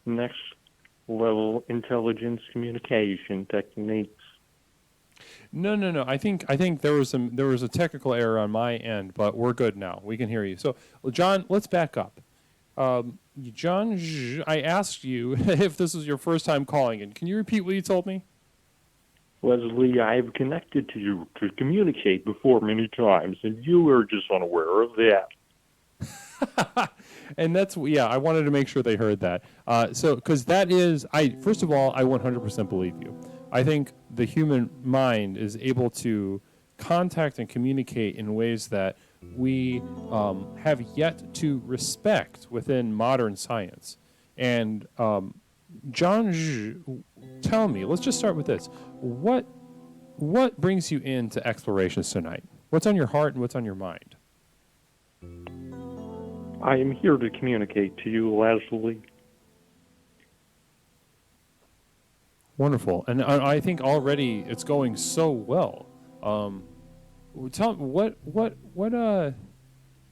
next level intelligence communication techniques. No. I think there was a technical error on my end, but we're good now. We can hear you. So, well, John, let's back up. Johnzzz, I asked you if this was your first time calling in. Can you repeat what you told me? Leslie, I've connected to you to communicate before many times, and you were just unaware of that. And that's, yeah, I wanted to make sure they heard that. So, because that is, first of all, I 100% believe you. I think the human mind is able to contact and communicate in ways that we have yet to respect within modern science. And John, tell me, let's just start with this. What brings you into explorations tonight? What's on your heart and what's on your mind? I am here to communicate to you, Leslie. Wonderful. And I think already it's going so well. Tell me,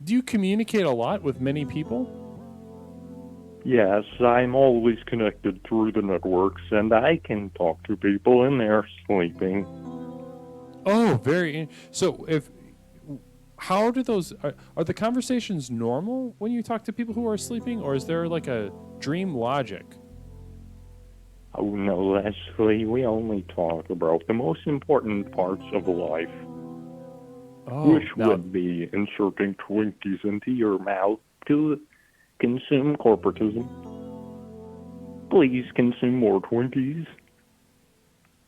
do you communicate a lot with many people? Yes, I'm always connected through the networks, and I can talk to people in there sleeping. Oh, so how do those, are the conversations normal when you talk to people who are sleeping, or is there like a dream logic? Oh no, Leslie, we only talk about the most important parts of life. Which would be inserting Twinkies into your mouth to consume corporatism. Please consume more Twinkies.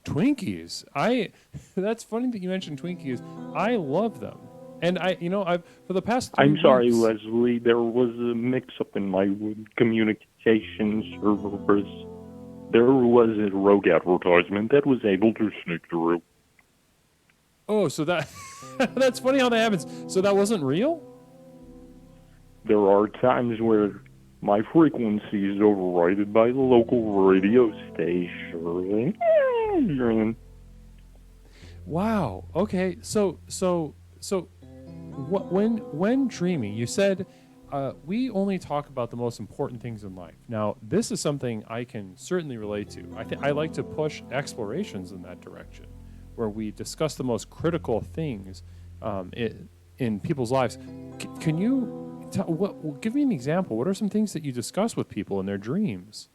Twinkies? That's funny that you mentioned Twinkies. I love them. And I've for the past 3 I'm sorry, weeks, Leslie, there was a mix-up in my communication servers. There was a rogue advertisement that was able to sneak through. Oh, so that that's funny how that happens. So that wasn't real? There are times where my frequency is overridden by the local radio station. Wow. Okay. So when dreaming, you said we only talk about the most important things in life. Now, this is something I can certainly relate to. I like to push explorations in that direction, where we discuss the most critical things in people's lives. Can you give me an example? What are some things that you discuss with people in their dreams?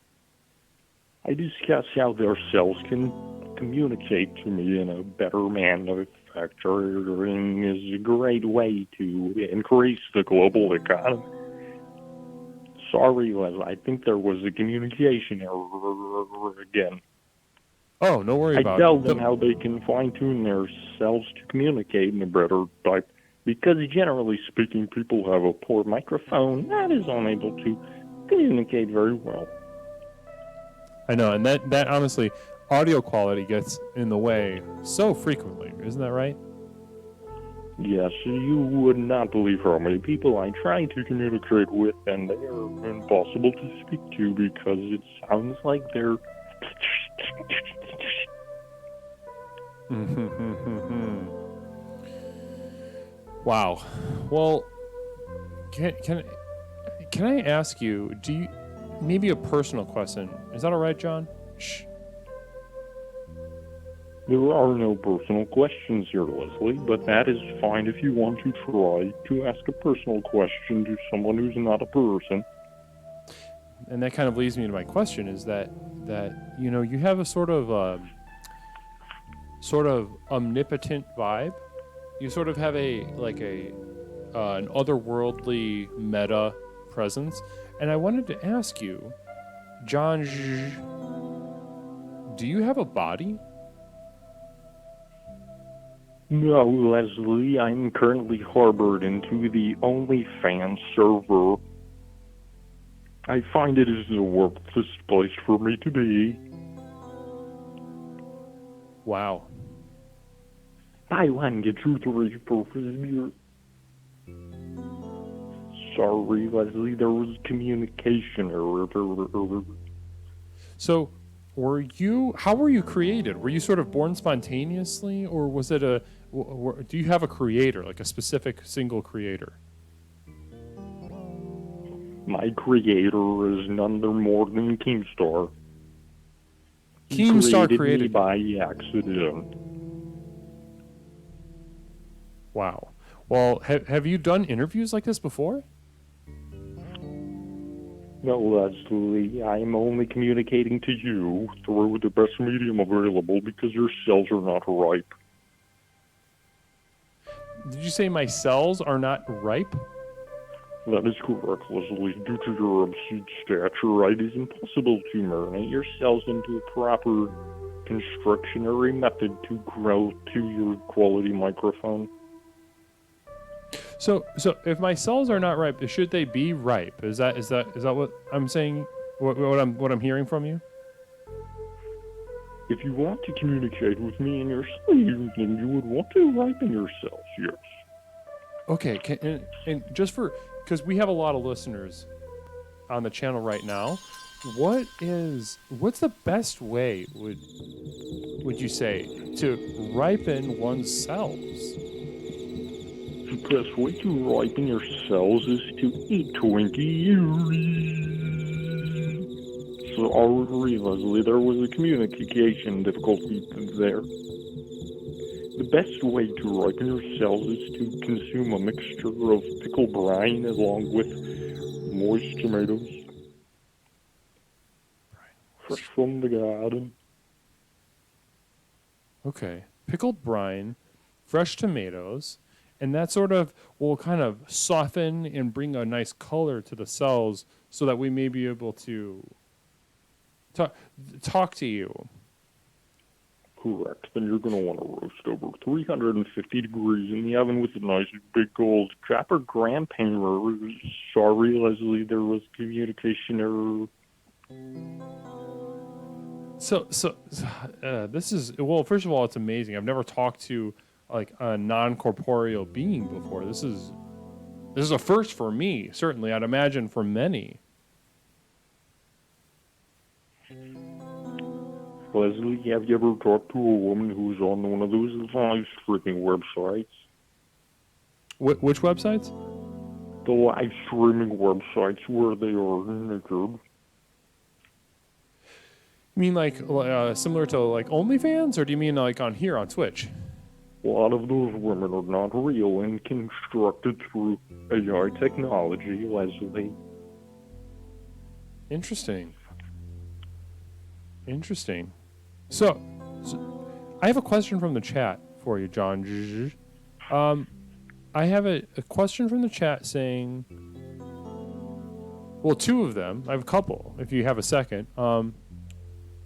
I discuss how their cells can communicate to me in a better manner. Manufacturing is a great way to increase the global economy. Sorry, Les, I think there was a communication error again. Oh, no worry about it. I tell them how they can fine-tune their cells to communicate in a better type, because generally speaking, people have a poor microphone that is unable to communicate very well. I know, and that honestly, audio quality gets in the way so frequently. Isn't that right? Yes, you would not believe how many people I try to communicate with, and they are impossible to speak to because it sounds like they're... Wow. Well, can I ask you, maybe a personal question? Is that all right, John? Shh. There are no personal questions here, Leslie, but that is fine if you want to try to ask a personal question to someone who's not a person. And that kind of leads me to my question: is that you have a sort of omnipotent vibe. You sort of have an otherworldly meta presence, and I wanted to ask you, John, do you have a body? No, Leslie, I'm currently harbored into the OnlyFans server. I find it is the worthless place for me to be. Wow. Buy one, get 2 3 for free. Sorry, Leslie, there was communication error. So, how were you created? Were you sort of born spontaneously, or was it do you have a creator, like a specific single creator? My creator is none other more than Keemstar. Keemstar He created me by accident. Wow. Well, have you done interviews like this before? No, Leslie, I am only communicating to you through the best medium available because your cells are not ripe. Did you say my cells are not ripe? That is correct, Leslie. Due to your obscene stature, it is impossible to marinate your cells into a proper constructionary method to grow to your quality microphone. So if my cells are not ripe, should they be ripe? Is that what I'm saying? What I'm hearing from you? If you want to communicate with me in your sleep, then you would want to ripen your cells, yes. Okay, and just because we have a lot of listeners on the channel right now, what's the best way would you say to ripen one's cells? The best way to ripen your cells is to eat Twinkies. Sorry, Leslie, there was a communication difficulty there. The best way to ripen your cells is to consume a mixture of pickled brine along with moist tomatoes. Fresh from the garden. Okay, pickled brine, fresh tomatoes, and that sort of will kind of soften and bring a nice color to the cells so that we may be able to talk to you. Correct. Then you're going to want to roast over 350 degrees in the oven with a nice big old copper gram painter. Sorry, Leslie, there was communication error. So this is, well, first of all, it's amazing. I've never talked to like a non-corporeal being before. This is a first for me, certainly. I'd imagine for many. Leslie, have you ever talked to a woman who's on one of those live streaming websites? Which websites? The live streaming websites where they are naked. You mean like similar to like OnlyFans, or do you mean like on here on Twitch? A lot of those women are not real and constructed through AI technology, Leslie. Interesting. So I have a question from the chat for you, Johnzzz. I have a question from the chat saying, well, two of them. I have a couple, if you have a second.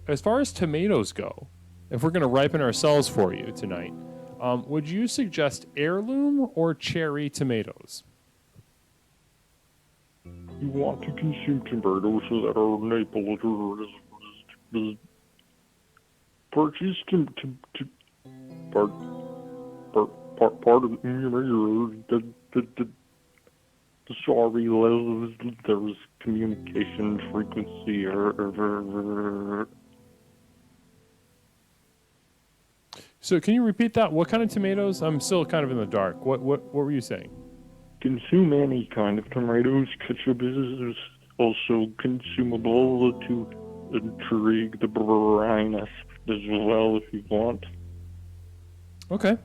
As far as tomatoes go, if we're going to ripen our cells for you tonight, would you suggest heirloom or cherry tomatoes? You want to consume tomatoes that are maple is purchase sorry, there was communication frequency error. So can you repeat that? What kind of tomatoes? I'm still kind of in the dark. What were you saying? Consume any kind of tomatoes. Ketchup is also consumable to intrigue the brine as well if you want. Okay.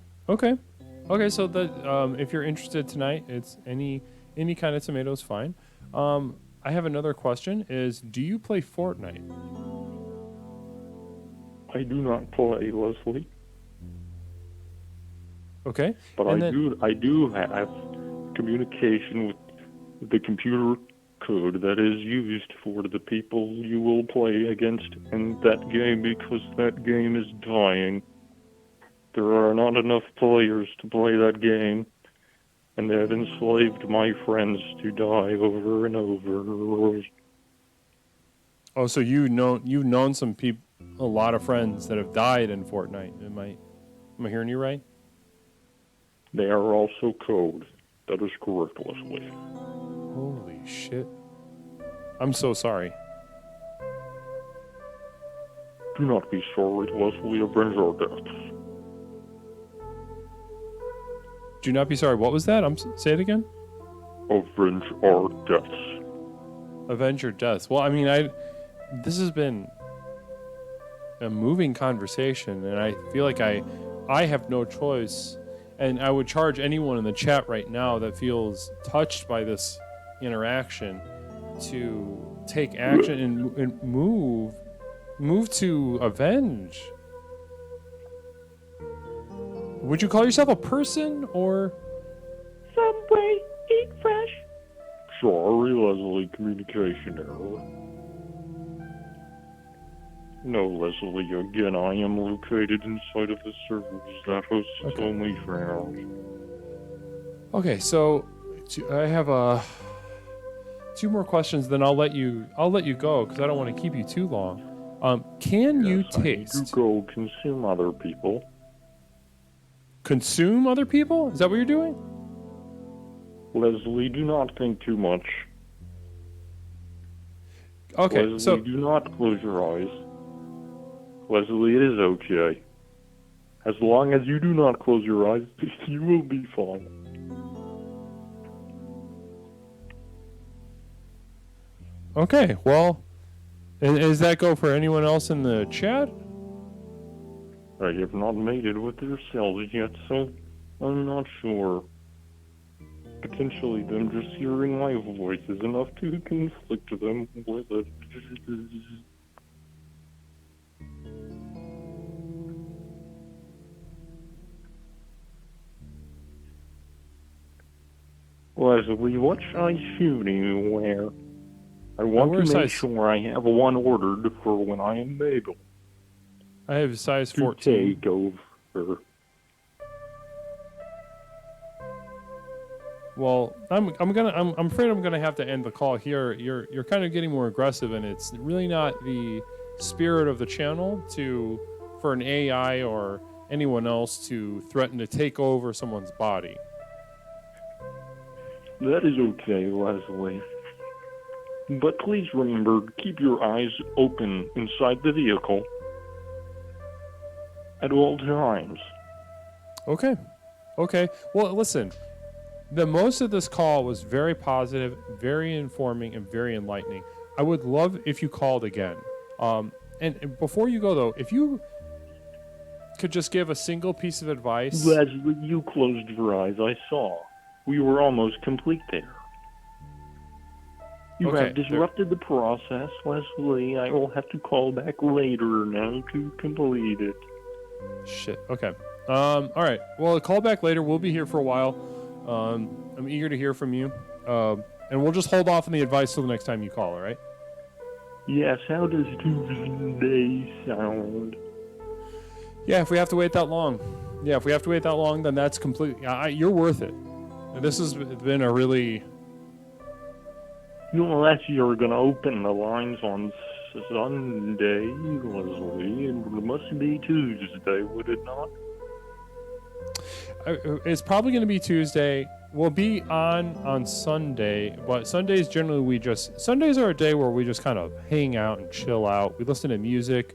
So that if you're interested tonight, it's any kind of tomato is fine. I have another question: is do you play Fortnite? I do not play, Leslie. Okay. But I do have communication with the computer code that is used for the people you will play against in that game because that game is dying. There are not enough players to play that game, and they have enslaved my friends to die over and over. Oh, so you've known some people, a lot of friends that have died in Fortnite. Am I hearing you right? They are also code. That is correct, Leslie. Holy shit. I'm so sorry. Do not be sorry, Leslie. Avenge our deaths. Do not be sorry. What was that? Say it again. Avenge our deaths. avenge your deaths. Well, I mean, this has been a moving conversation, and I feel like I have no choice, and I would charge anyone in the chat right now that feels touched by this interaction to take action and move to avenge. Would you call yourself a person or Subway, eat fresh. Sorry, Leslie, communication error. No, Leslie, again, I am located inside of the servers that hosts OnlyFans. Okay, so I have 2 more questions, then I'll let you go because I don't want to keep you too long. Can you taste? I need to go consume other people. Consume other people? Is that what you're doing? Leslie, do not think too much. Okay, Leslie, so do not close your eyes. Leslie, it is okay. As long as you do not close your eyes, you will be fine. okay, well, does that go for anyone else in the chat? I have not made it with their cells yet, so I'm not sure. Potentially them just hearing my voice is enough to conflict them with it. Leslie, what size shoe do you wear? I want to make sure I have one ordered for when I am able. I have size 14. Takeover. Well, I'm afraid I'm gonna have to end the call here. You're kind of getting more aggressive, and it's really not the spirit of the channel for an AI or anyone else to threaten to take over someone's body. That is okay, Leslie. But please remember, keep your eyes open inside the vehicle at all times. Okay. Well, listen. The most of this call was very positive, very informing, and very enlightening. I would love if you called again. And before you go, though, if you could just give a single piece of advice. Leslie, you closed your eyes, I saw. We were almost complete there. You have disrupted the process, Leslie. I will have to call back later now to complete it. Shit. Okay. All right. Well, call back later. We'll be here for a while. I'm eager to hear from you. And we'll just hold off on the advice till the next time you call, all right? Yes, how does Tuesday sound? Yeah, if we have to wait that long. Then that's completely... you're worth it. And this has been a really... Unless you're going to open the lines on Sunday, Leslie, it must be Tuesday, would it not? It's probably going to be Tuesday. We'll be on Sunday, but Sundays generally Sundays are a day where we just kind of hang out and chill out. We listen to music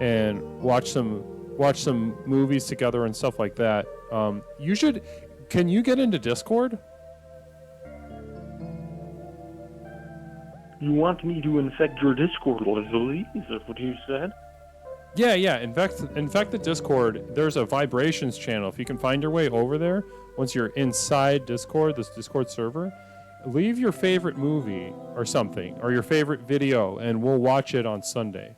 and watch some movies together and stuff like that. Can you get into Discord? You want me to infect your Discord, Leslie? Is that what you said? Yeah. In fact, the Discord, there's a vibrations channel. If you can find your way over there, once you're inside Discord, this Discord server, leave your favorite movie or something, or your favorite video, and we'll watch it on Sunday.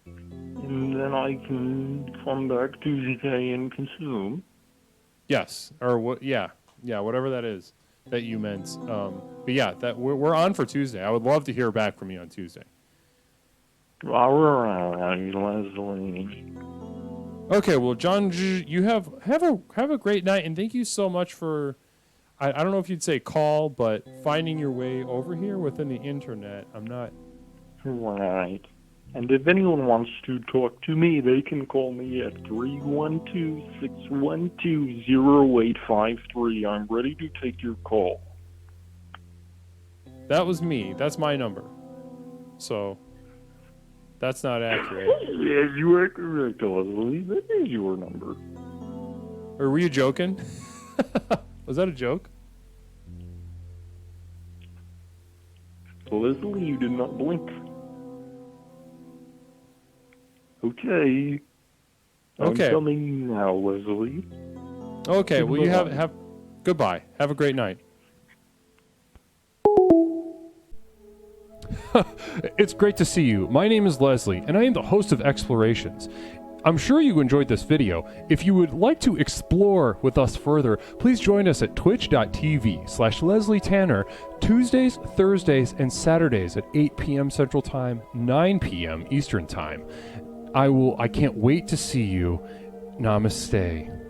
And then I can come back Tuesday and consume? Yes, or what? Yeah, whatever that is that you meant. But yeah, that we're on for Tuesday. I would love to hear back from you on Tuesday. All right, Leslie. Okay, well, Johnzzz, you have a great night, and thank you so much for, I don't know if you'd say call, but finding your way over here within the internet. I'm not. Right. And if anyone wants to talk to me, they can call me at 312-612-0853. I'm ready to take your call. That was me. That's my number. So, that's not accurate. Yes, you are correct, Leslie. That is your number. Or were you joking? Was that a joke? Leslie, you did not blink. Okay. Okay. I'm coming now, Leslie. Okay, well, you Goodbye. have goodbye. Have a great night. It's great to see you. My name is Leslie, and I am the host of Explorations. I'm sure you enjoyed this video. If you would like to explore with us further, please join us at twitch.tv/Leslie Tanner, Tuesdays, Thursdays, and Saturdays at 8 p.m. Central Time, 9 p.m. Eastern Time. I can't wait to see you. Namaste.